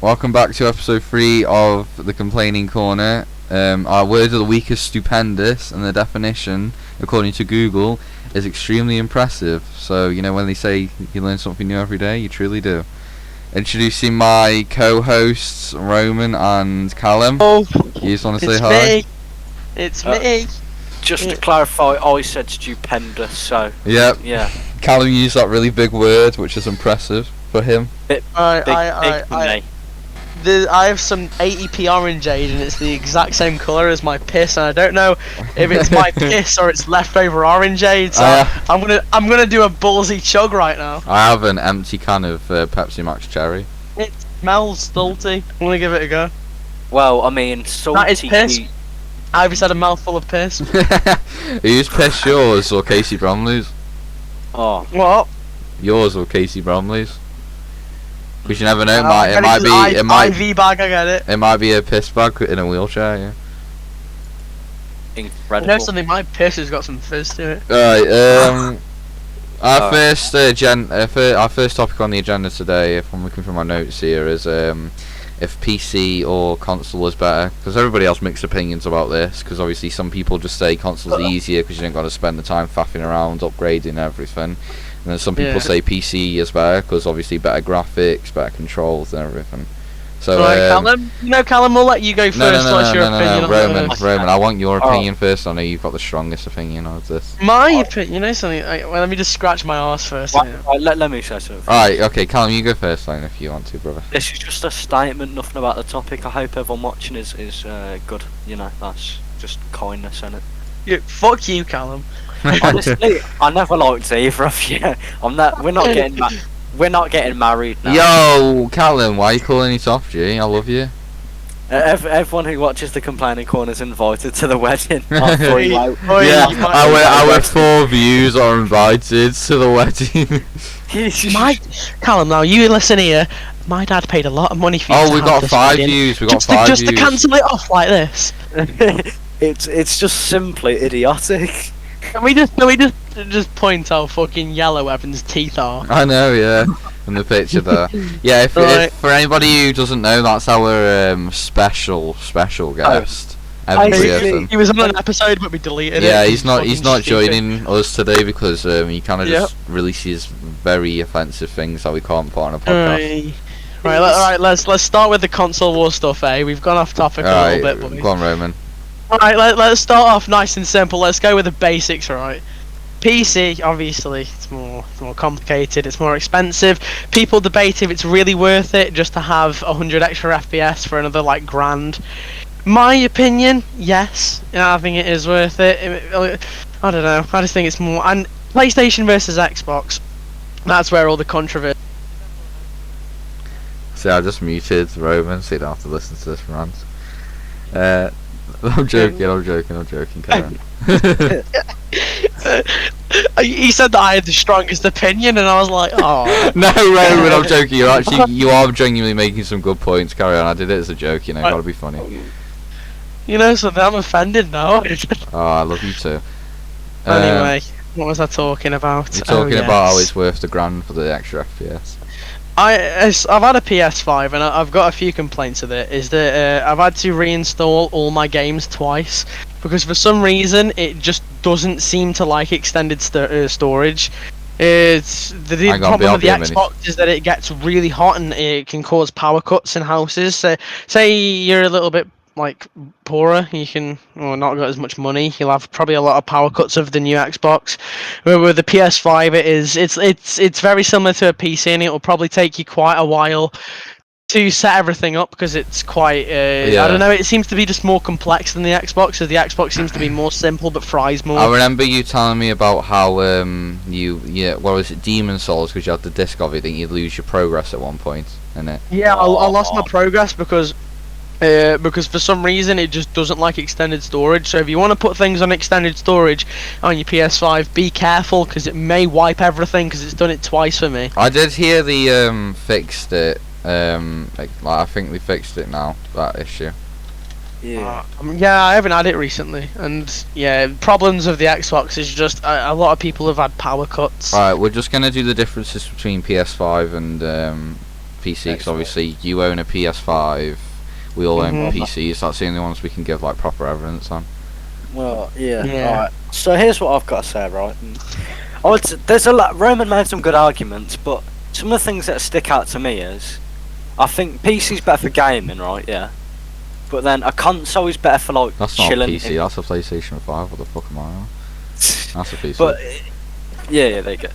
Welcome back to episode 3 of the Complaining Corner. Our word of the week is stupendous, and the definition, according to Google, is extremely impressive. So, you know, when they say you learn something new every day, you truly do. Introducing my co-hosts, Roman and Callum. Oh, You just want to say hi? It's me. Just to clarify, I said stupendous, so... Yep. Yeah. Callum used that really big word, which is impressive for him. Big for me. I have some 80p orangeade and it's the exact same colour as my piss, and I don't know if it's my piss or it's leftover orangeade. So I'm gonna do a ballsy chug right now. I have an empty can of Pepsi Max Cherry. It smells salty. I'm gonna give it a go. Well, I mean, salty. That is piss. I've just had a mouthful of piss. Whose piss, yours or Casey Bromley's? Oh. What? Yours or Casey Bromley's? Because you never know, it might IV bag, I get it. It might be a piss bag in a wheelchair, yeah. Incredible. You know something, my piss has got some fizz to it. Alright, our first topic on the agenda today, if I'm looking for my notes here, is if PC or console is better. Because everybody else mixed opinions about this, because obviously some people just say console's easier because you don't got to spend the time faffing around, upgrading everything. And then some people say PC is better because obviously better graphics, better controls and everything. So, Callum, Callum, we'll let you go first. Roman, I want your opinion first. I know you've got the strongest opinion of this. My opinion, you know something? Well, let me just scratch my arse first. Let me say something. Alright, okay, Callum, you go first then if you want to, brother. This is just a statement, nothing about the topic. I hope everyone watching is good. You know, that's just kindness, innit? Yeah, fuck you, Callum. Honestly, I never liked either of you. We're not getting married now. Yo, Callum, why are you calling it off, G? I love you. Everyone who watches the Complaining Corner is invited to the wedding. Our 4 views are invited to the wedding. Callum, now you listen here. My dad paid a lot of money for you. Oh, we got 5 views. We got 5 views. Just to cancel it off like this. It's just simply idiotic. Can we just point out fucking yellow Evan's teeth are? I know, yeah. In the picture there. Yeah, if for anybody who doesn't know, that's our special guest. He was on an episode, but we deleted it. Yeah, he's not joining us today because he kind of just releases very offensive things that we can't put on a podcast. Alright, let's start with the console war stuff, eh? We've gone off topic a little bit, boys. Go on, Roman. Alright, let's start off nice and simple. Let's go with the basics, alright? PC, obviously, it's more complicated, it's more expensive. People debate if it's really worth it just to have 100 extra FPS for another, like, grand. My opinion, yes. I think it is worth it. I don't know, I just think it's more... And PlayStation versus Xbox, that's where all the controversy... See, I just muted Roman so you don't have to listen to this rant. I'm joking, Karen. He said that I had the strongest opinion, and I was like, oh. No, Roman, I'm joking. You are genuinely making some good points. Carry on. I did it as a joke, you know. Gotta be funny. You know something? I'm offended now. Oh, I love you too. Anyway, what was I talking about? You're talking about how it's worth the grand for the extra FPS. I've had a PS5 and I've got a few complaints with it. Is that I've had to reinstall all my games twice because for some reason it just doesn't seem to like extended storage. It's the problem with the Xbox is that it gets really hot and it can cause power cuts in houses. So, say you're a little bit like poorer, not got as much money, you'll have probably a lot of power cuts of the new Xbox. With the PS5 it's very similar to a PC, and it will probably take you quite a while to set everything up because it's quite I don't know, it seems to be just more complex than the Xbox, as the Xbox seems to be more simple but fries more. I remember you telling me about how what was it, Demon Souls, because you had the disc of it, didn't you lose your progress at one point, innit? Yeah, I lost my progress because for some reason it just doesn't like extended storage. So if you want to put things on extended storage on your PS5, be careful because it may wipe everything, because it's done it twice for me. I did hear the fixed it. I think they fixed it now, that issue. Yeah. I haven't had it recently, and problems of the Xbox is just a lot of people have had power cuts. Alright, we're just gonna do the differences between PS5 and PC, because obviously you own a PS5, we all own PCs. That's the only ones we can give like proper evidence on. Well, yeah. Yeah. Alright. So here's what I've got to say, right? There's a lot. Roman made some good arguments, but some of the things that stick out to me is, I think PC's better for gaming, right? Yeah. But then a console is better for like That's not a chilling. PC. That's a PlayStation 5. What the fuck am I on? That's a PC. But yeah, there you go.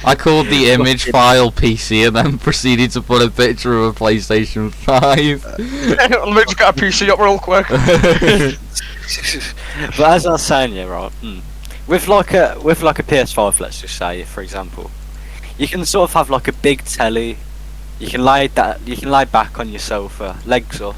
I called the image file PC and then proceeded to put a picture of a PlayStation 5. Let's just get a PC up real quick. But as I was saying, yeah, right. With like a PS5, let's just say, for example, you can sort of have like a big telly. You can lay back on your sofa, legs up.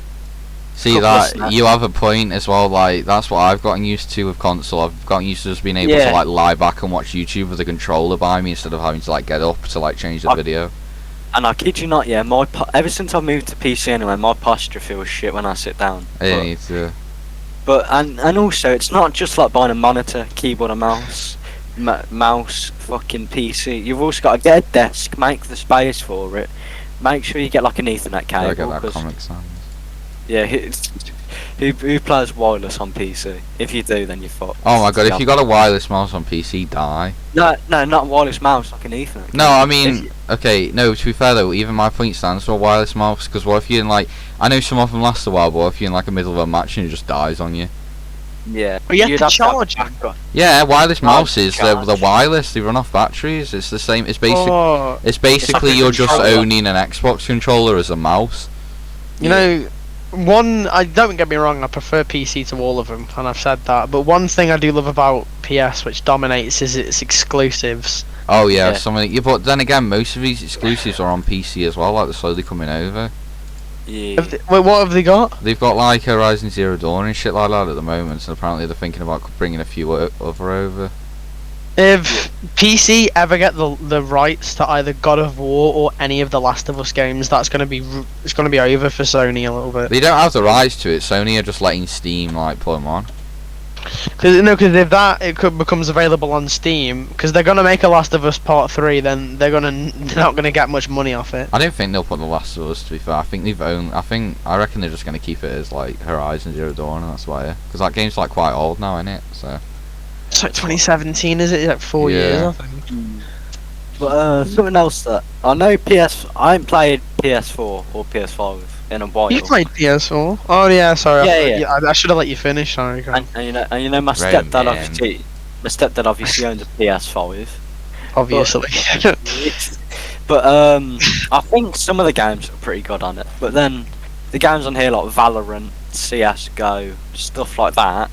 See that you have a point as well. Like that's what I've gotten used to with console. I've gotten used to just being able to like lie back and watch YouTube with a controller by me instead of having to like get up to like change the video. And I kid you not, yeah, ever since I moved to PC anyway, my posture feels shit when I sit down. Yeah, me too. But and also, it's not just like buying a monitor, keyboard, and mouse, fucking PC. You've also got to get a desk, make the space for it. Make sure you get like an Ethernet cable. I get that Comic Sans. Yeah, who plays wireless on PC? If you do, then you're fucked. Oh my god, if you got a wireless mouse on PC, die. No, not wireless mouse, like an Ethernet. No, I mean, okay, no, to be fair though, even my point stands for a wireless mouse, because what if you're in like, I know some of them last a while, but if you're in like the middle of a match and it just dies on you? Yeah. But you have to charge them. Yeah, wireless mouses, they're wireless, they run off batteries, it's the same, it's basically like you're just controller. owning an Xbox controller as a mouse. You know, I don't get me wrong, I prefer PC to all of them, and I've said that. But one thing I do love about PS, which dominates, is its exclusives. Oh yeah, Yeah. but then again, most of these exclusives are on PC as well, like they're slowly coming over. Yeah. Wait, what have they got? They've got like Horizon Zero Dawn and shit like that at the moment, and apparently they're thinking about bringing a few other over. If PC ever get the rights to either God of War or any of the Last of Us games, it's gonna be over for Sony a little bit. They don't have the rights to it. Sony are just letting Steam like put them on. Because if it becomes available on Steam, because they're gonna make a Last of Us Part 3, then they're not gonna get much money off it. I don't think they'll put the Last of Us. To be fair, I reckon they're just gonna keep it as like Horizon Zero Dawn, and that's why. Because that game's like quite old now, isn't it? So. It's like 2017, is it? Like 4 years, I think. But something else that I know I haven't played PS4 or PS5 in a while. You played PS4? Oh yeah, sorry. Yeah. I should have let you finish. Sorry. Go on. And you know my stepdad obviously owns a PS5. Obviously. But I think some of the games are pretty good on it. But then the games on here like Valorant, CS:GO, stuff like that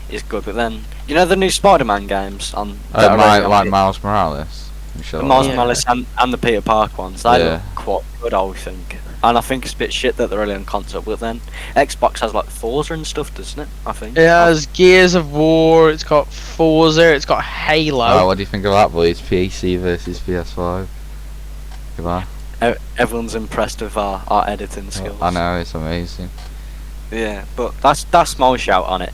is good. But then you know the new Spider-Man games on Like Miles Morales. the Miles Morales and the Peter Parker ones. They look quite good, I think. And I think it's a bit shit that they're really on console. But then Xbox has like Forza and stuff, doesn't it? I think. It has Gears of War. It's got Forza. It's got Halo. Oh, what do you think of that, boys? PC versus PS5. Goodbye. Everyone's impressed with our editing skills. I know, it's amazing. Yeah, but that's my shout on it.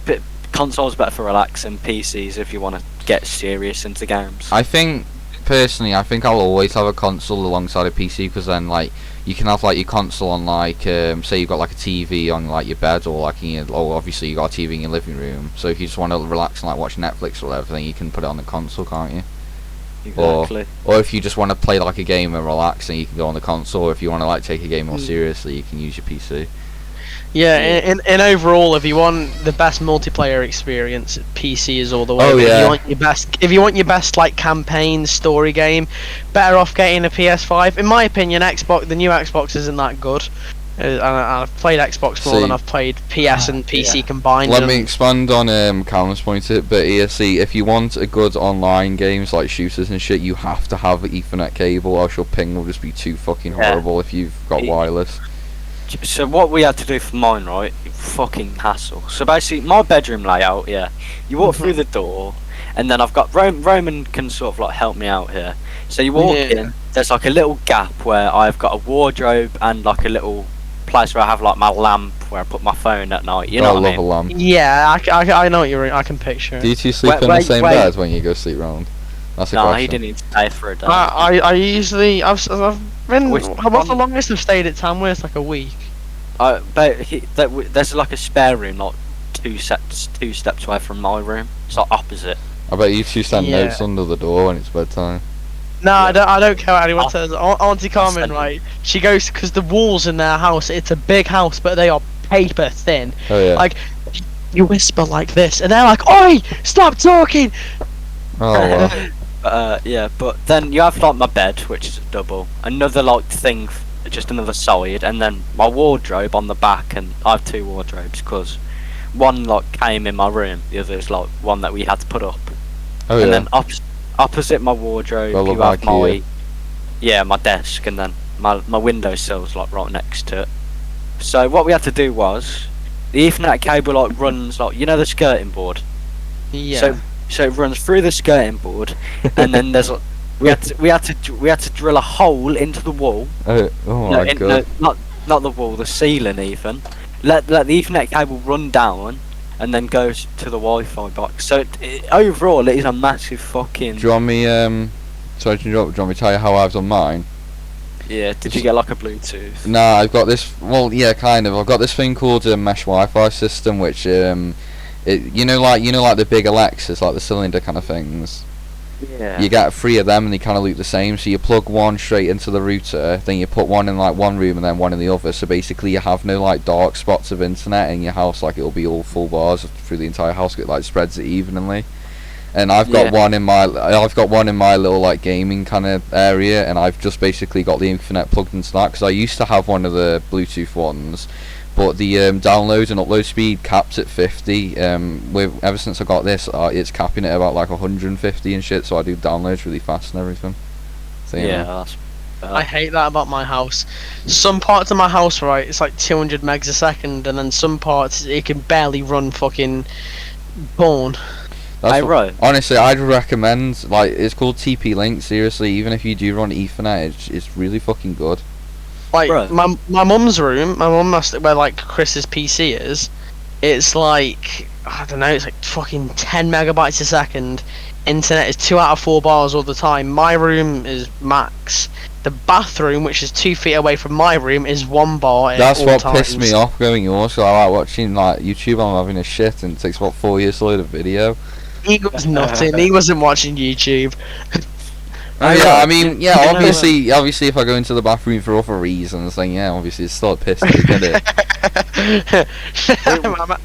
But console's better for relaxing. PCs if you want to get serious into games. I think personally, I'll always have a console alongside a PC, because then like you can have like your console on like say you've got like a TV on like your bed, or like obviously you got a TV in your living room. So if you just want to relax and like watch Netflix or whatever, then you can put it on the console, can't you? Exactly. Or if you just want to play like a game and relax, then you can go on the console. Or if you want to like take a game more seriously, you can use your PC. Yeah, in overall, if you want the best multiplayer experience, PC is all the way. Oh, yeah. If you want your best like campaign story game, better off getting a PS5. In my opinion, the new Xbox isn't that good. And I've played Xbox more than I've played PS and PC combined. Let me expand on Callum's point. But if you want a good online games like shooters and shit, you have to have an Ethernet cable, else your ping will just be too fucking horrible if you've got wireless. So what we had to do for mine, right? Fucking hassle. So basically, my bedroom layout, you walk through the door, and then I've got Roman can sort of like help me out here. So you walk in, there's like a little gap where I've got a wardrobe and like a little place where I have like my lamp where I put my phone at night. You know what I mean? A lamp. Yeah, I know what I can picture. Do you two sleep in the same bed when you go sleep round? That's a No, question. he didn't even stay for a day. I usually I've been Which what's the one? longest I've stayed at Tamworth? Like a week. There's like a spare room, like two steps away from my room. It's like opposite. I bet you two send Yeah. notes under the door when it's bedtime. No, Yeah. I don't care what anyone says. Auntie Carmen, send right? She goes because the walls in their house. It's a big house, but they are paper thin. Oh yeah. Like you whisper like this, and they're like, "Oi, stop talking!" Oh well. Yeah, but then you have like my bed, which is a double. Another like thing, just another side, and then my wardrobe on the back. And I have two wardrobes because one like came in my room, the other is like one that we had to put up. Oh And yeah. then opposite my wardrobe, Well, you like have my here. my desk, and then my windowsill's like right next to it. So what we had to do was the Ethernet cable like runs like the skirting board. Yeah. So it runs through the skirting board, and then there's we had to drill a hole into the wall. Oh my god. Not the wall, the ceiling even. Let the Ethernet cable run down, and then goes to the Wi-Fi box. So overall, it is a massive fucking. Do you want me sorry to interrupt, do you want me to tell you how I've done mine? Yeah. Did you get like a Bluetooth? Nah, I've got this. Well, yeah, kind of. I've got this thing called a mesh Wi-Fi system, which like the big Alexas, like the cylinder kind of things. Yeah. You get 3 of them, and they kind of look the same. So you plug one straight into the router, then you put one in like one room, and then one in the other. So basically, you have no like dark spots of internet in your house. Like it'll be all full bars through the entire house. It like spreads it evenly. And I've got one in my little like gaming kind of area, and I've just basically got the Ethernet plugged into that because I used to have one of the Bluetooth ones, but the download and upload speed capped at 50. Ever since I got this, it's capping at about like 150 and shit. So I do downloads really fast and everything. So, you know. That's. I hate that about my house. Some parts of my house, right, it's like 200 megs a second, and then some parts it can barely run fucking porn. That's right. Honestly, I'd recommend, like, it's called TP-Link. Seriously, even if you do run Ethernet, it's really fucking good. Like Right. my mum's room, where like Chris's PC is, it's like I don't know, it's like fucking 10 megabytes a second. Internet is 2 out of 4 bars all the time. My room is max. The bathroom, which is 2 feet away from my room, is 1 bar. At That's all what times. pissed me off going yours. So I like watching like YouTube. I'm having a shit, and it takes about 4 years to load a video. He was nutting. He wasn't watching YouTube. Oh yeah, I mean, You know, obviously, if I go into the bathroom for other reasons, then yeah, obviously it's still a piss take, isn't it?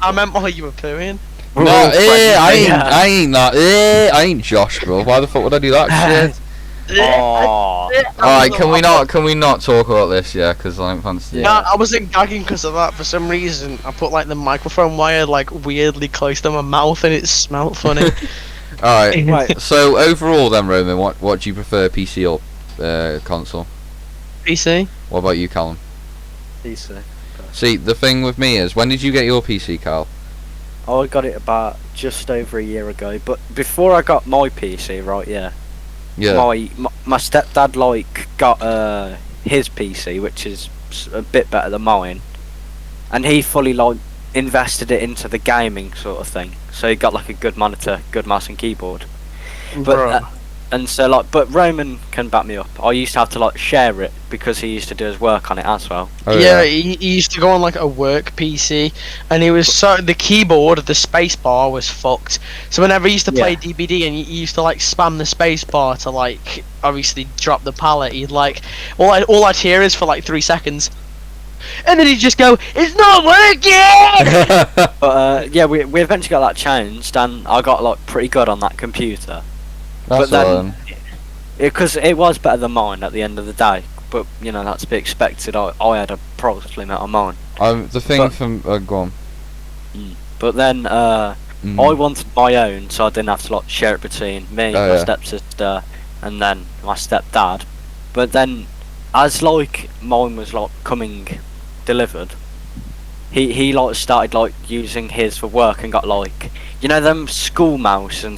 I meant while you were pooing. No, I ain't Josh, bro. Why the fuck would I do that shit? Oh. Alright, can we not talk about this, yeah? Because I don't fancy. No, I wasn't gagging because of that. For some reason, I put like the microphone wire like weirdly close to my mouth, and it smelled funny. Alright, Right. so overall then, Roman, what do you prefer, PC or console? PC. What about you, Callum? PC. See, the thing with me is, when did you get your PC, Cal? I got it about just over a year ago, but before I got my PC, right? Yeah. Yeah. My stepdad like got his PC, which is a bit better than mine, and he fully like invested it into the gaming sort of thing. So he got like a good monitor, good mouse and keyboard. But and so like, but Roman can back me up. I used to have to like share it because he used to do his work on it as well. Oh, yeah, he used to go on like a work PC, and it was so the keyboard, the space bar was fucked. So whenever he used to play Yeah. DBD, and he used to like spam the space bar to like obviously drop the pallet, he'd like all I'd hear is for like 3 seconds, and then he'd just go, "It's not working." But yeah, we eventually got that changed, and I got like pretty good on that computer. That's but then, all then. because it was better than mine at the end of the day. But you know, that's to be expected. I had a price limit on mine. The thing but- from go on. But then I wanted my own, so I didn't have to like share it between me, Oh, my yeah. stepsister, and then my stepdad. But then, as like mine was like coming delivered, he like started like using his for work and got like them school mouse and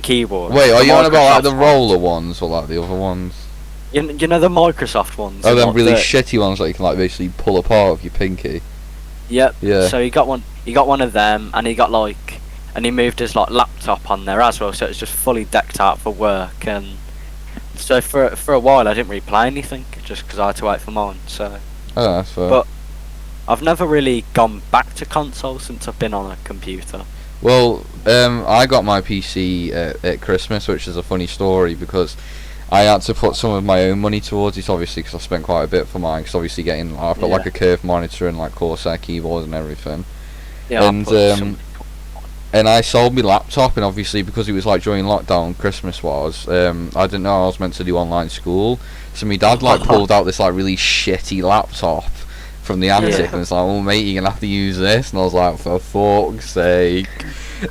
keyboard. Wait, are The you on about like Microsoft the ones. roller ones or like the other ones? You know the Microsoft ones. Oh, them like really the- shitty ones that you can like basically pull apart with your pinky. Yep. Yeah. So he got one. He got one of them, and he got like and he moved his like laptop on there as well, so it's just fully decked out for work. And so for a while I didn't really play anything just because I had to wait for mine. So, Oh, that's fair. but I've never really gone back to console since I've been on a computer. Well, I got my PC at Christmas, which is a funny story because I had to put some of my own money towards it, obviously, because I spent quite a bit for mine. Because obviously, I've got like a curved monitor and like Corsair keyboard and everything. Yeah, And I sold my laptop, and obviously because it was like during lockdown, Christmas was, I didn't know I was meant to do online school. So my dad like pulled out this like really shitty laptop from the attic and was like, "Oh mate, you're gonna have to use this." And I was like, "For fuck's sake!"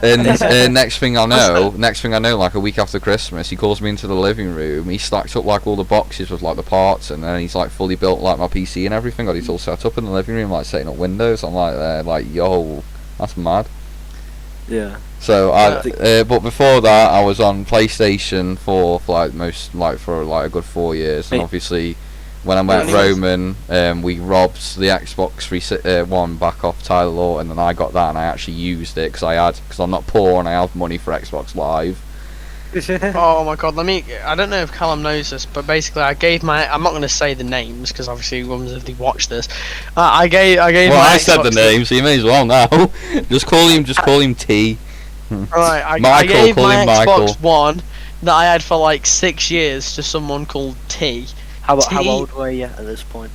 And next thing I know, like a week after Christmas, he calls me into the living room. He stacked up like all the boxes with like the parts, and then he's like fully built like my PC and everything. Got it all set up in the living room, like setting up Windows. I'm like, yo, that's mad. Yeah. So but before that, I was on PlayStation 4 for like a good 4 years, and obviously, when I met Roman, we robbed the Xbox 361 back off Tyler Lawton, and I got that, and I actually used it because I'm not poor and I have money for Xbox Live. Oh my god, I don't know if Callum knows this, but basically I'm not going to say the names because obviously women if they watch this. I gave Well, my I said the name, so you may as well now. just call him T. Right, I Michael, gave call my him Michael. Xbox One that I had for like 6 years to someone called T. How old were you at this point?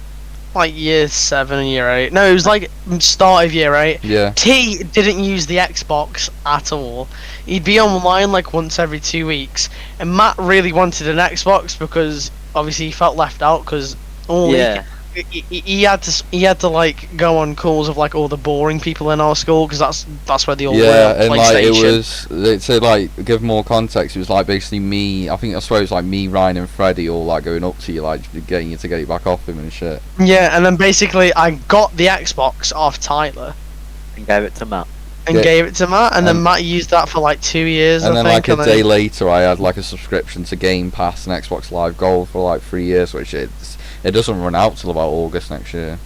Like year 7 and year 8. No, it was like start of year 8. Yeah. T didn't use the Xbox at all. He'd be online like once every 2 weeks. And Matt really wanted an Xbox because obviously he felt left out because he had to like go on calls of like all the boring people in our school because that's where they all were. Yeah, and like to like give more context, it was like basically me. I swear it was like me, Ryan, and Freddie all like going up to you, like getting you to get it back off him and shit. Yeah, and then basically I got the Xbox off Tyler and gave it to Matt. And then Matt used that for like 2 years. And I then think, like a day later, I had like a subscription to Game Pass and Xbox Live Gold for like 3 years, which it doesn't run out till about August next year.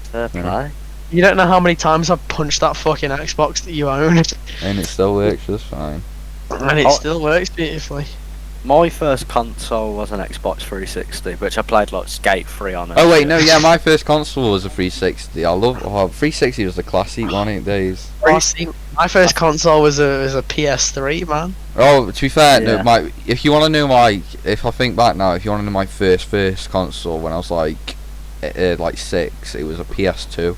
Fair play. You don't know how many times I've punched that fucking Xbox that you own. And it still works just fine. And it still works beautifully. My first console was an Xbox 360, which I played like Skate 3 on it. Oh wait, no, yeah, my first console was a 360. 360 was the classic one in days. My first console was a PS3, man. Oh, to be fair, Yeah. no, if you want to know if I think back now, if you want to know my first console when I was like 6, it was a PS2.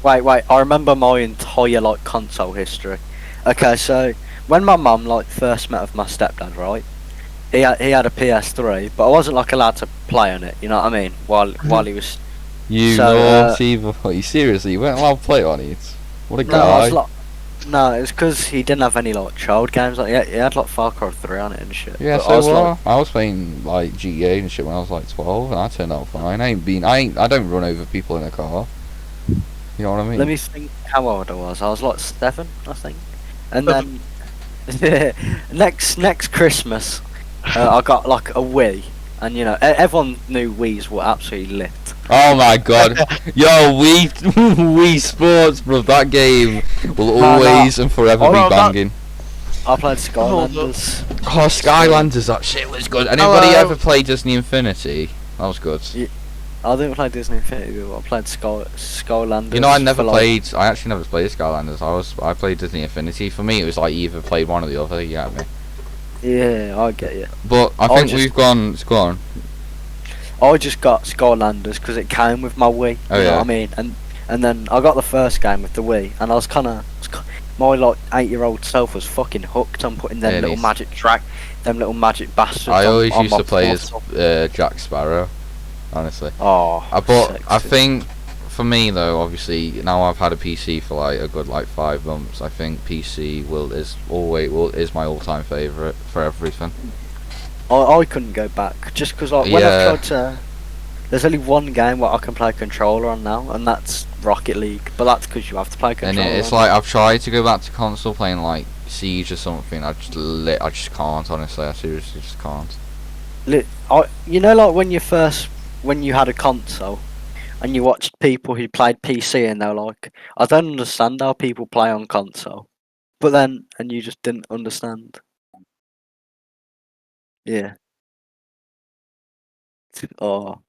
Wait, I remember my entire like console history. Okay, so when my mum like first met with my stepdad, right? He had a PS3, but I wasn't like allowed to play on it. You know what I mean? While he was. You naughty boy! Seriously, you weren't allowed to play on it. What a guy! No, it's because he didn't have any like child games. Like he had like Far Cry 3 on it and shit. Yeah, but I was playing like GTA and shit when I was like 12, and I turned out fine. I don't run over people in a car. You know what I mean? Let me think how old I was. I was like 7, I think. And then next Christmas, I got like a Wii, and you know everyone knew Wii's were absolutely lit. Oh my god, yo, Wii Sports, bro, that game will always and forever be banging. I played Skylanders. Oh, Skylanders, that shit was good. Anybody ever played Disney Infinity? That was good. Yeah, I didn't play Disney Infinity, but I played Skylanders. You know, I actually never played Skylanders. I played Disney Infinity. For me, it was like either played one or the other, you get me? Yeah, I get you. But I think we've gone. Go on. I just got Skylanders because it came with my Wii. You know what I mean? And then I got the first game with the Wii, and I was my like 8-year-old self was fucking hooked on putting them little magic bastards. I always used on to play as portal. Jack Sparrow, honestly. Oh, I think for me though, obviously now I've had a PC for like a good 5 months. I think PC is my all-time favourite for everything. I couldn't go back just because like when I've tried to. There's only one game where I can play controller on now, and that's Rocket League. But that's because you have to play controller. And it's like I've tried to go back to console playing like Siege or something. I just can't, honestly. I seriously just can't. You know, like when you had a console, and you watched people who played PC, and they're like, I don't understand how people play on console. But then, and you just didn't understand. Yeah. Oh.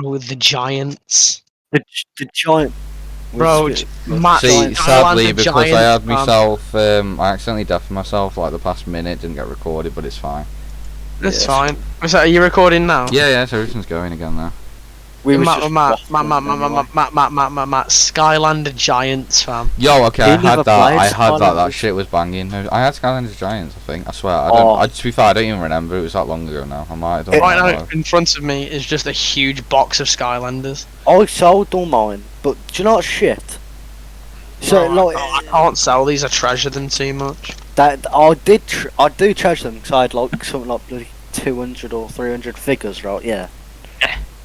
With the giants. The giant was Bro, was Matt, See, giant. sadly, Skylanders because I giant, had myself, I accidentally deafened myself like the past minute, didn't get recorded, but it's fine. That's Yes. fine. Was that, are you recording now? Yeah, so everything's going again now. We was Matt, just Matt, waffling anyway. Skylander Giants, fam. Yo, okay, He I never had that. played I had that. That Skylanders. shit was banging. No, I had Skylanders Giants. I think. I swear. I don't. Oh. To be fair, I don't even remember. It was that long ago now. I might. I don't Right know. now, in front of me is just a huge box of Skylanders. I sold all mine, but do you know what shit? So Bro, like I can't sell these. I treasure them too much. that I do treasure them because I had like something like bloody 200 or 300 figures, right? Yeah.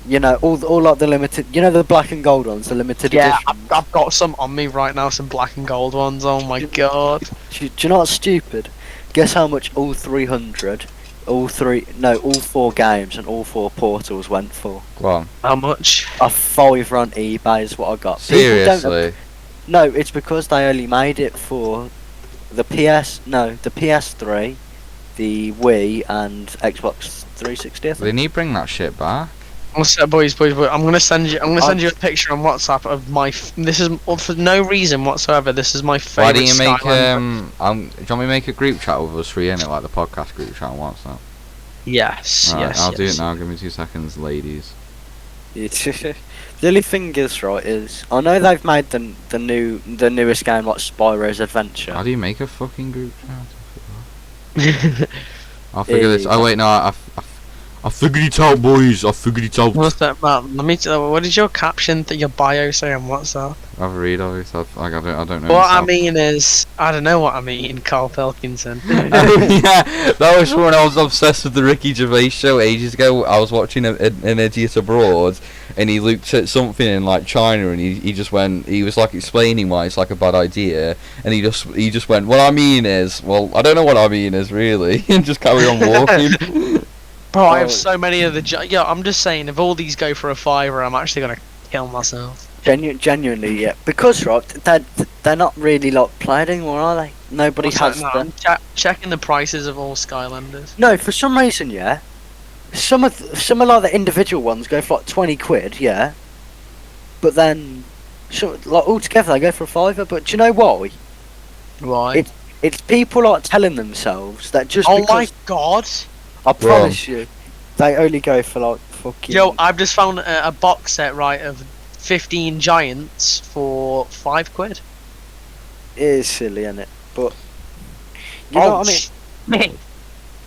You know, all like the limited, you know, the black and gold ones, the limited Yeah, edition. I've got some on me right now. Some black and gold ones. Oh my god. Do you know what's stupid? Guess how much all 300, all 4 games and all 4 portals went for? Go on. How much? A $5 on eBay is what I got. People don't- Seriously. No, it's because they only made it for the PS3, the Wii, and Xbox 360. I think. They need to bring that shit back. Boys, I'm gonna send you. I'm gonna send you a picture on WhatsApp of my. This is for no reason whatsoever. This is my Why favorite. don't you make Skylander. do you want me to make a group chat with us three in it, like the podcast group chat on WhatsApp? Yes, Right, yes. I'll do yes. it now. Give me 2 seconds, ladies. The only thing is, right, is I know they've made the newest game like Spyro's Adventure. How do you make a fucking group chat? I'll figure this. Yeah. Oh wait, no, I figured it out, boys. I figured it out. What's that, Matt? Let me. What did your caption, your bio say on WhatsApp? Have a read of it. I don't know. What I myself. mean is, I don't know what I mean, Carl Pilkinson. Oh, yeah, that was when I was obsessed with the Ricky Gervais show ages ago. I was watching an Idiot Abroad, and he looked at something in like China, and he just went. He was like explaining why it's like a bad idea, and he just went. What I mean is, well, I don't know what I mean is really, and just carry on walking. Bro, I have so many of the. Yeah, I'm just saying, if all these go for a $5, I'm actually gonna kill myself. Genuinely, yeah. Because right, they're not really like played anymore, are they? Nobody What's has that them. now? Checking the prices of all Skylanders. No, for some reason, yeah. Some of like the individual ones go for like 20 quid, yeah. But then, like altogether they go for a $5. But do you know why? Right. It's people like telling themselves that just Oh because my god. I promise you, they only go for like fucking. Yo, I've just found a box set, right, of 15 giants for £5. It is silly, isn't it? But you know what I mean. mean?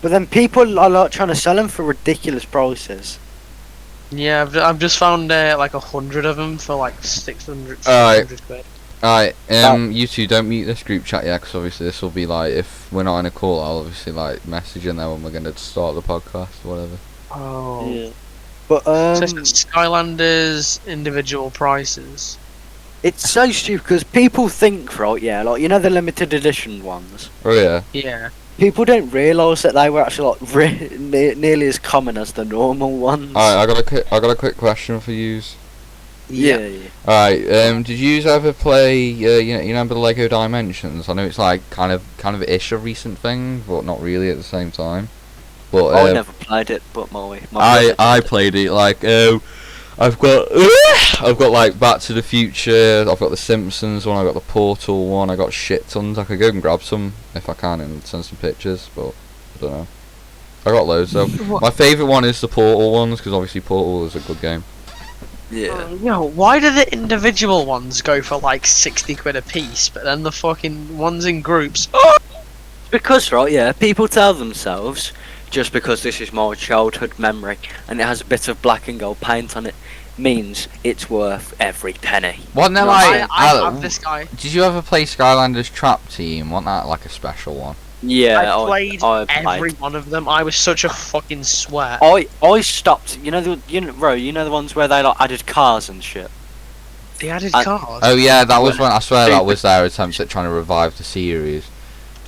But then people are like trying to sell them for ridiculous prices. Yeah, I've just found like 100 of them for like 600 Alright. quid. Alright, you two don't mute this group chat yet, because obviously this will be like, if we're not in a call, I'll obviously like message in there when we're going to start the podcast or whatever. Oh. Yeah. But So it's Skylanders individual prices. it's so stupid because people think, right? Yeah, like you know the limited edition ones. Oh yeah. Yeah. People don't realise that they were actually like nearly as common as the normal ones. Alright, I got a quick question for yous. Yeah. Alright, did you ever play, you remember the Lego Dimensions? I know it's like kind of ish a recent thing, but not really at the same time. But I never played it, but my I played it like I've got like Back to the Future, I've got the Simpsons one, I've got the Portal one, I got shit tons. I could go and grab some if I can and send some pictures, but I don't know. I got loads though. My favourite one is the Portal ones because obviously Portal is a good game. Yeah. Why do the individual ones go for like 60 quid a piece, but then the fucking ones in groups? Because, right, yeah, people tell themselves, just because this is my childhood memory and it has a bit of black and gold paint on it, means it's worth every penny. Wasn't there I like... have this guy. Did you ever play Skylanders Trap Team? Wasn't that like a special one? Yeah, I played I every one of them. I was such a fucking sweat. I stopped. You know the ones where they like added cars and shit. They added I- cars. Oh yeah, that was when I swear that was their attempt at trying to revive the series.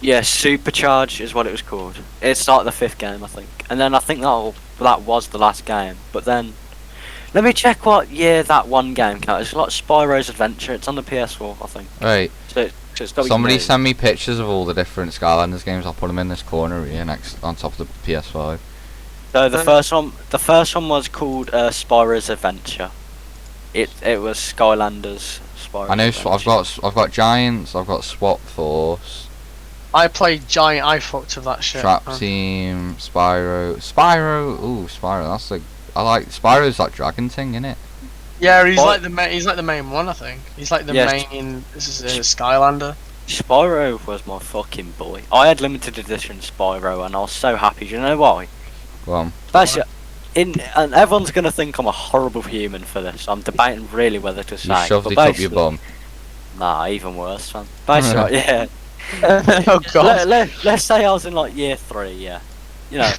Yeah, Supercharge is what it was called. It's like the 5th game, I think. And then I think that was the last game. But then, let me check what year that one game came out. It's like Spyro's Adventure. It's on the PS4, I think. Right. So it's got Somebody send me pictures of all the different Skylanders games. I'll put them in this corner here next on top of the PS5. So the first one was called Spyro's Adventure. It was Skylanders. Spyro's I know Adventure. I've got Giants. I've got Swap Force. I played Giant. I fucked with that shit. Trap Team, Spyro. Ooh, Spyro. That's like I like Spyro's that dragon thing, innit? Yeah, he's What? like the main one, I think. He's like the Yes. main. This is Skylander. Spyro was my fucking boy. I had limited edition Spyro, and I was so happy. Do you know why? Well, Basically, and everyone's gonna think I'm a horrible human for this. I'm debating really whether to you say. shoved but it up your basically- bum. Nah, even worse, man. Basically, yeah. Oh god. Let's say I was in like year 3, yeah. You know,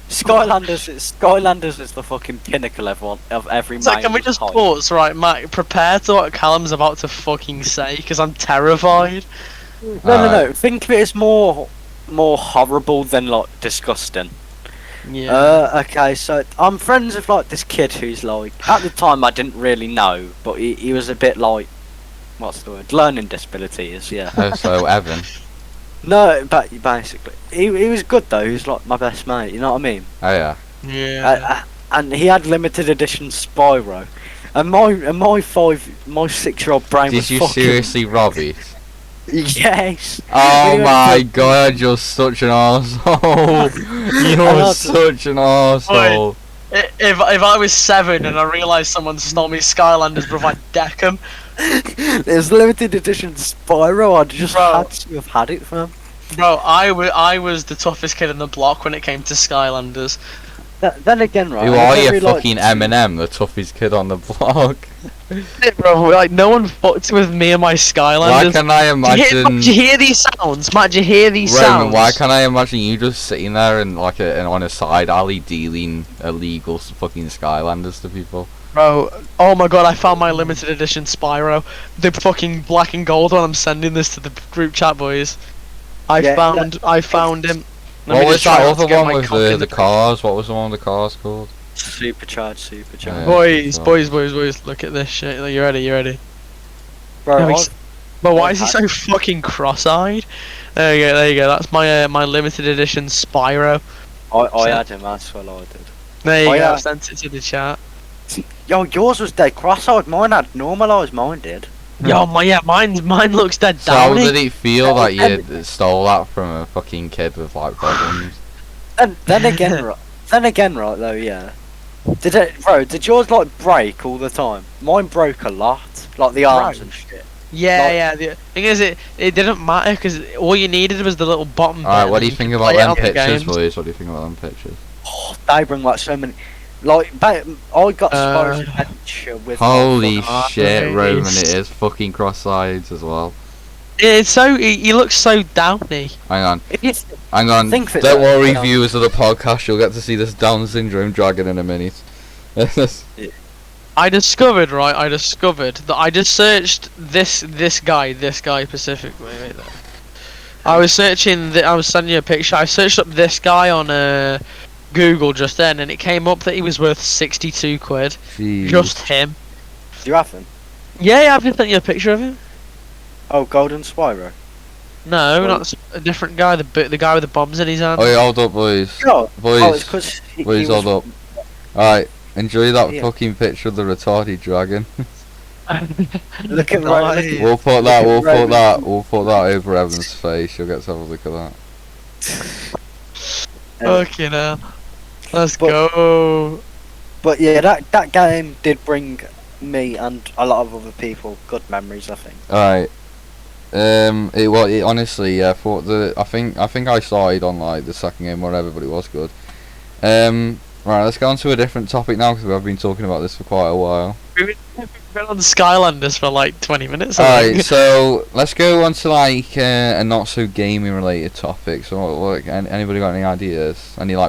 Skylanders is the fucking pinnacle of every So can we just pause, right, Matt? Prepare to what Callum's about to fucking say, because I'm terrified. No. Think of it as more horrible than like disgusting. Yeah. Okay, so I'm friends with like this kid who's like, at the time I didn't really know, but he was a bit like, what's the word? Learning disabilities, yeah. Oh, so Evan. No, but basically, he was good though. He was like my best mate. You know what I mean? Oh yeah. Yeah. And he had limited edition Spyro, and my 6-year-old brain Did was you fucking seriously rob it? yes. Oh We my went god, you're such an arsehole. You're such an arsehole. If I was 7 and I realised someone stole me Skylanders, bro, I'd deck 'em. There's limited edition Spyro. I just Bro. had to have had it for him. Bro, I was the toughest kid in the block when it came to Skylanders. Then again, right? Who I are don't you, really like fucking to- Eminem, the toughest kid on the block? Bro, like no one fucked with me and my Why Skylanders. can I imagine... Do you hear these sounds, Matt? Do you hear these Roman, sounds? why can't I imagine you just sitting there and like on a side alley dealing illegal fucking Skylanders to people? Bro, oh my god, I found my limited edition Spyro. The fucking black and gold one. I'm sending this to the group chat, boys. I found him. Let What me was just try that not to other get one my with cock in the cars? What was the one with the cars called? Supercharge. Yeah. Boys, so- boys, look at this shit. You ready? Bro, Yeah, I- ex- But why is he so fucking cross-eyed? There you go. That's my my limited edition Spyro. I had him as well. I did. There you Oh, go. yeah. I've sent it to the chat. Yo, yours was dead cross-eyed. Mine had normalised. Mine did. Yo, mine looks dead So how did downy. it feel that you stole that from a fucking kid with like problems? And then again, right though, yeah. Did yours like break all the time? Mine broke a lot, like the arms and shit. Yeah. The thing is, it didn't matter because all you needed was the little bottom. Alright, bit what do and you think could about play it them on the pictures, games. boys? What do you think about them pictures? Oh, they bring like so many. Like, I got Spyro's Adventure with. Holy fuck. shit, Okay, Roman, it's- it is fucking cross-eyed as well. It's so he looks so downy. Hang on, If you hang on. Think of it Don't that- worry, yeah. viewers of the podcast, you'll get to see this Down syndrome dragon in a minute. I discovered that I just searched this guy specifically. Right there. I was searching. I was sending you a picture. I searched up this guy on Google just then, and it came up that he was worth 62 quid. Jeez. Just him. Do you have them? Yeah, I've just sent you a picture of him. Oh, Golden Spyro. No, Well- not a different guy. The guy with the bombs in his hand. Oh, yeah, hold up, boys. Oh, Boys, it's 'cause he boys, was- hold up. Alright, enjoy that Yeah. fucking picture of the retarded dragon. Look at Nice. We'll put Look that, at Roman. we'll put that over Evan's face. You'll get to have a look at that. Fucking hell. Let's But- go. But yeah, that game did bring me and a lot of other people good memories. I think. Alright. It honestly, yeah, I think I started on like the second game or whatever, but it was good. Right, let's go on to a different topic now because we've been talking about this for quite a while. We've been on the Skylanders for like 20 minutes. I Alright, think. so let's go on to like a not so gaming related topic. So, anybody got any ideas? Anyway.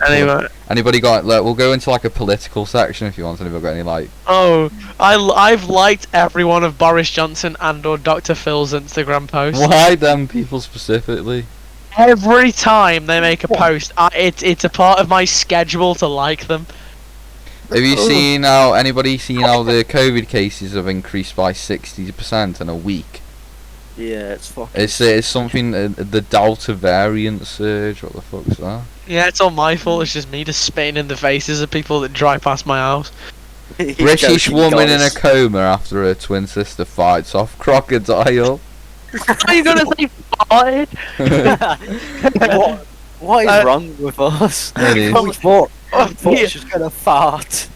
Anybody got? Like, we'll go into like a political section if you want. Anybody got any like? Oh, I've liked every one of Boris Johnson and or Dr. Phil's Instagram posts. Why them people specifically? Every time they make a post, it's a part of my schedule to like them. Have you seen how anybody seen how the COVID cases have increased by 60% in a week? Yeah, it's fucking. It's something the Delta variant surge. What the fuck's that? Yeah, it's all my fault. It's just me just spitting in the faces of people that drive past my house. British Joking, woman in a guys. coma after her twin sister fights off crocodile. Are you gonna say farted? What is wrong with us? It is. We thought Yeah. she's gonna fart.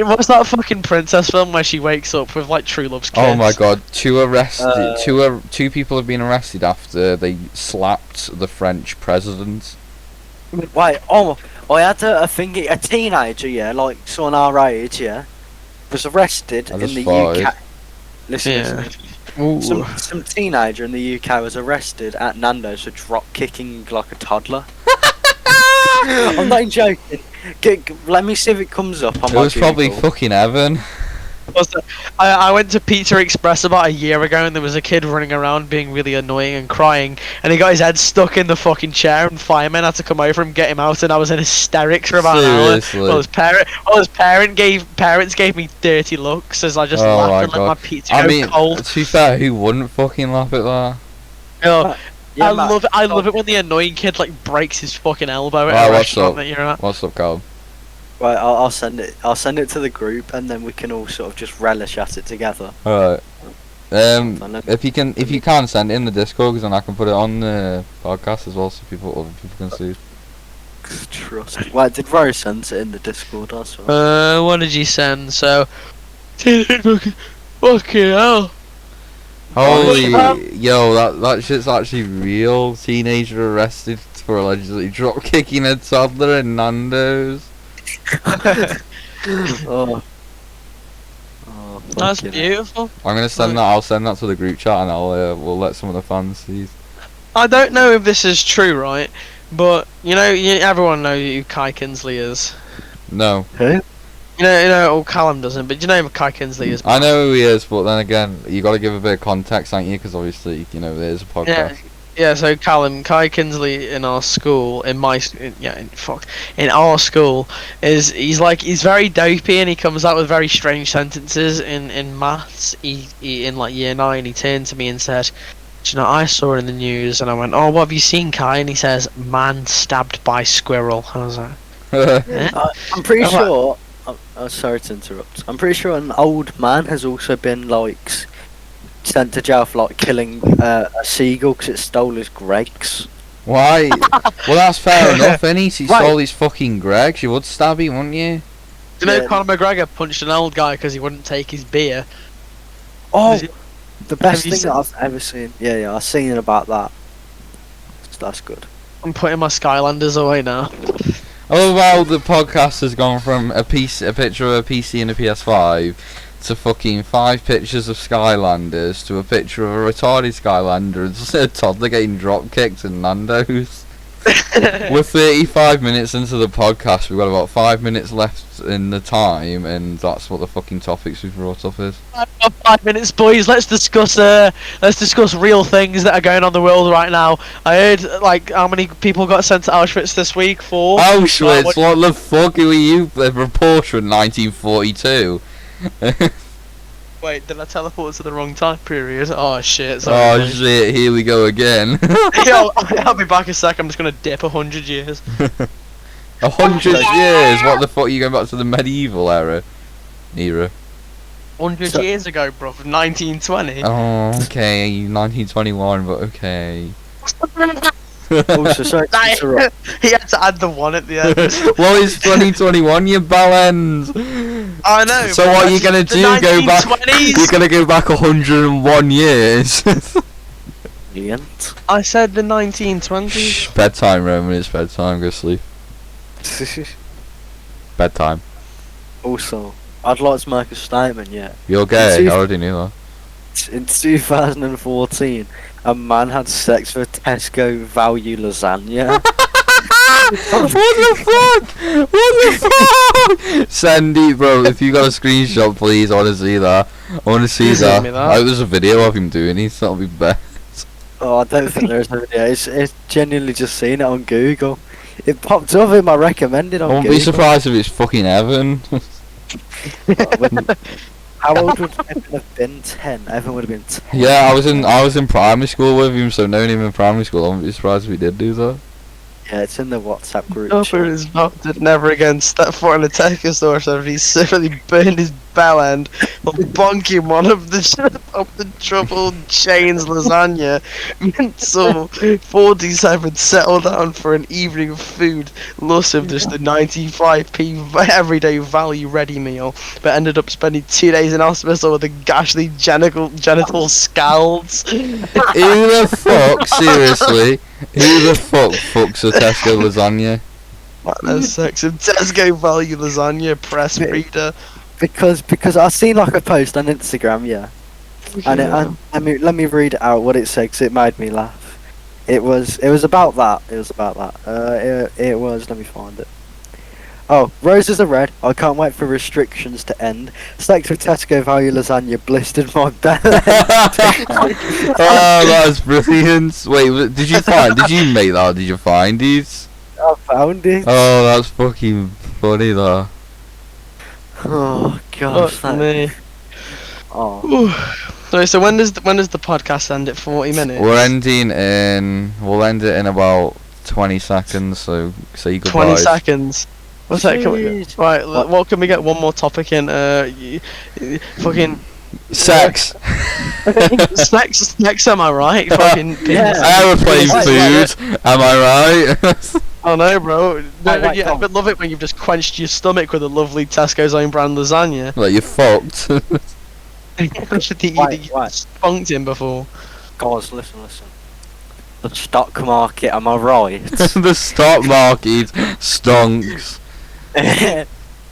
What's that fucking princess film where she wakes up with like true love's kiss? Oh my god, two people have been arrested after they slapped the French president. Wait, I had a teenager, yeah, like someone our age, yeah, was arrested I in just the farted. UK. Listen, Yeah. listen. Some teenager in the UK was arrested at Nando's for drop kicking like a toddler. I'm not joking. Let me see if it comes up on It my was probably Google. fucking Evan. I went to Pizza Express about a year ago and there was a kid running around being really annoying and crying and he got his head stuck in the fucking chair and firemen had to come over and get him out and I was in hysterics for about an Seriously? hour. His parents gave me dirty looks as I just Oh my laughed and let God. my pizza I go mean, cold. to be fair, who wouldn't fucking laugh at that? Oh, Yeah, I Matt, love it when the annoying kid like breaks his fucking elbow at Right, a what's restaurant up? that you're at. What's up, Carl? Right, I'll send it. I'll send it to the group, and then we can all sort of just relish at it together. Alright. Fine, If you can send it in the Discord, because then I can put it on the podcast as well, so other people can see. Trust. Wait, did Rose send it in the Discord as well? What did you send? So, fucking hell. Holy, Um, yo, that shit's actually real. Teenager arrested for allegedly drop kicking a toddler in Nando's. Oh. That's fucking hell. beautiful. I'm gonna send that. I'll send that to the group chat, and we'll let some of the fans see. I don't know if this is true, right? But everyone knows who Kai Kinsley is. No, Or Callum doesn't, but you know who Kai Kinsley is. I know who he is, but then again, you got to give a bit of context, ain't you? Because obviously, there's a podcast. Yeah. So Kai Kinsley in our school, in our school, he's very dopey and he comes out with very strange sentences in maths. He in like year 9, he turned to me and said, "Do you know, I saw it in the news," and I went, "Oh, what have you seen, Kai?" And he says, "Man stabbed by squirrel." I was like, eh? I'm pretty Oh, sure. I'm sorry to interrupt. I'm pretty sure an old man has also been like sent to jail for like killing a seagull because it stole his Greggs. Why? Well, that's fair enough, innit? He Right. stole his fucking Greggs. You would stab him, wouldn't you? Do you know Yeah. Conor McGregor punched an old guy because he wouldn't take his beer? Oh, Did the best have you thing seen- that I've ever seen. Yeah, I've seen about that. That's good. I'm putting my Skylanders away now. Oh well, the podcast has gone from a picture of a PC and a PS5 to fucking 5 pictures of Skylanders to a picture of a retarded Skylander and a toddler getting drop kicked in Nando's. We're 35 minutes into the podcast. We've got about 5 minutes left in the time, and that's what the fucking topics we've brought up is. 5 minutes, boys. Let's discuss real things that are going on in the world right now. I heard like how many people got sent to Auschwitz this week for Auschwitz, what the fuck were you, a reporter in 1942? Wait, did I teleport to the wrong time period? Oh shit. Oh Sorry. shit, here we go again. Yo, I'll be back a sec. I'm just gonna dip 100 years. 100 years? What the fuck? Are you going back to the medieval era? 100 years ago, bro. 1920. Oh, okay, 1921, but okay. Also, sorry to interrupt. He had to add the one at the end. What is 2021, you bellends? I know. So but what are you that's gonna the do? Go back? 1920s? You're gonna go back 101 years? Brilliant. I said the 1920s. Shh, bedtime, Roman. It's bedtime. Go sleep. Bedtime. Also, I'd like to make a statement, yeah. You're gay. I already knew that. In 2014, a man had sex with Tesco value lasagna. What the fuck? What the fuck? Send it, bro. If you got a screenshot, please. I want to see that. I want to see You that. send me that. There's a video of him doing it. That'll be best. Oh, I don't think there's a video. It's genuinely just seen it on Google. It popped up in my recommended I on won't Google. be surprised if it's fucking Evan. How old would Evan have been? 10. Evan would have been 10. Yeah, I was in primary school with him, so knowing him in primary school, I wouldn't be surprised if he did do that. Yeah, it's in the WhatsApp group. Upper his mouth did never again step foot in a Tesco store, so if he certainly burned his bell end or bonk him one of the troubled chains lasagna. So 47 settled down for an evening of food, loss of just the 95p everyday value ready meal, but ended up spending 2 days in hospital with a ghastly genital scalds. Who the fuck, seriously? Who the fuck fucks a Tesco lasagna? Man, that's sex of Tesco value lasagna press reader. Because I seen like a post on Instagram, yeah. And let me read out what it said 'cause it made me laugh. It was about that. It was let me find it. Oh, roses are red. I can't wait for restrictions to end. Sex with Tesco value lasagna blistered my belly. Oh, that's brilliant. Wait, did you make that or did you find it? I found it. Oh, that's fucking funny though. Oh gosh, Fuck me. Oh. Sorry, so when does the podcast end at 40 minutes? We'll end it in about 20 seconds, so say goodbye. 20 seconds. What's that? Sweet. Right, what can we get one more topic in? Fucking Sex. sex, am I right? Fucking Yeah. Aeroplane Wait, food. Am I right? Oh no, bro. Wait, I would love it when you've just quenched your stomach with a lovely Tesco's own brand lasagna. Like you're fucked. Wait. Spunked him before. Guys, listen. The stock market, am I right? The stock market stonks.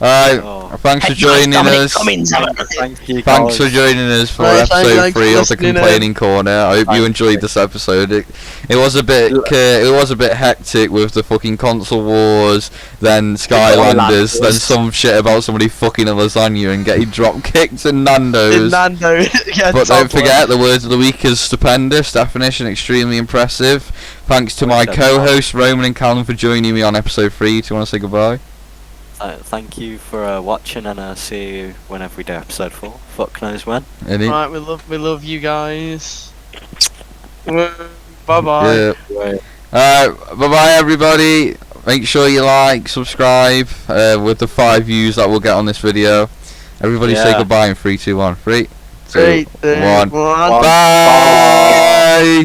Alright, Oh. thanks for joining us. Thank you, Thanks for guys. joining us for Right, episode thanks 3 for of the listening, Complaining Corner. I hope you Thanks, enjoyed this episode. It was a bit hectic with the fucking console wars, then Skylanders, then some shit about somebody fucking a lasagna and getting drop kicked in Nando's. Yeah, But don't Toddler. forget, the words of the week is stupendous, definition extremely impressive. Thanks to my co-hosts Roman and Callum for joining me on episode 3. Do you want to say goodbye? Thank you for watching, and see you whenever we do episode 4. Fuck knows when. Any? Right, we love you guys. Bye bye. Yeah. Alright, bye bye everybody. Make sure you like, subscribe with the 5 views that we'll get on this video. Everybody say Yeah. goodbye in 3, 2, 1. 3, 2, 3, 2, 1. 1. Bye.